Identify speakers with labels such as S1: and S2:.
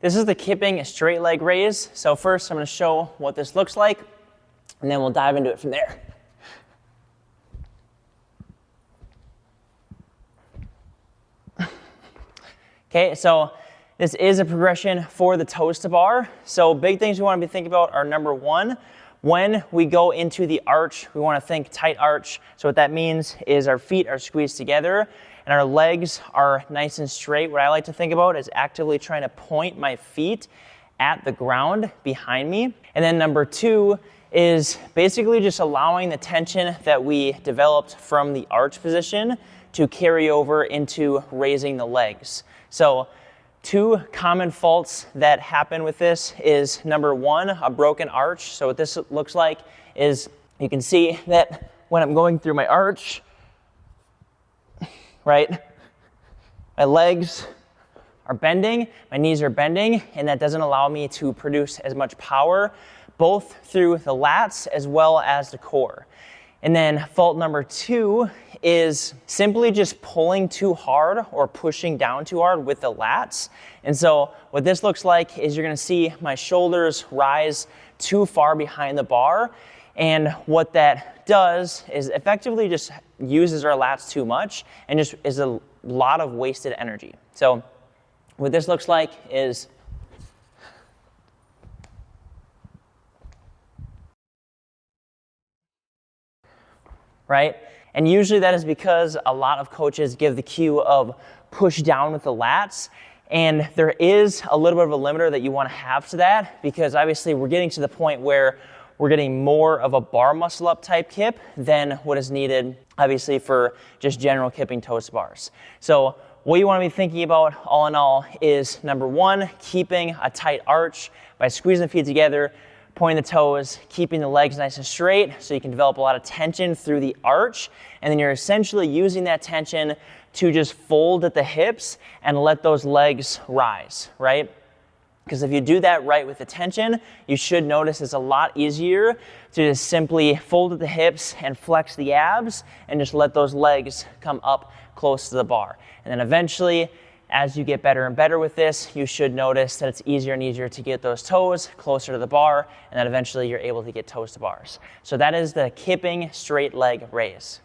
S1: This is the Kipping straight leg raise. So first I'm going to show what this looks like, and then we'll dive into it from there. Okay, so this is a progression for the toes to bar. So big things we want to be thinking about are number one, when we go into the arch, we want to think tight arch. So what that means is our feet are squeezed together and our legs are nice and straight. What I like to think about is actively trying to point my feet at the ground behind me. And then number two is basically just allowing the tension that we developed from the arch position to carry over into raising the legs. So two common faults that happen with this is number one, a broken arch. So what this looks like is you can see that when I'm going through my arch, right, my legs are bending, my knees are bending, and that doesn't allow me to produce as much power, both through the lats as well as the core. And then fault number two is simply just pulling too hard or pushing down too hard with the lats. And so what this looks like is you're gonna see my shoulders rise too far behind the bar. And what that does is effectively just uses our lats too much and just is a lot of wasted energy. So what this looks like is right? And usually that is because a lot of coaches give the cue of push down with the lats. And there is a little bit of a limiter that you want to have to that, because obviously we're getting to the point where we're getting more of a bar muscle up type kip than what is needed obviously for just general kipping toes to bars. So what you want to be thinking about all in all is number one, keeping a tight arch by squeezing the feet together, pointing the toes, keeping the legs nice and straight so you can develop a lot of tension through the arch. And then you're essentially using that tension to just fold at the hips and let those legs rise, right? Because if you do that right with the tension, you should notice it's a lot easier to just simply fold at the hips and flex the abs and just let those legs come up close to the bar. And then eventually, as you get better and better with this, you should notice that it's easier and easier to get those toes closer to the bar, and that eventually you're able to get toes to bars. So that is the Kipping straight leg raise.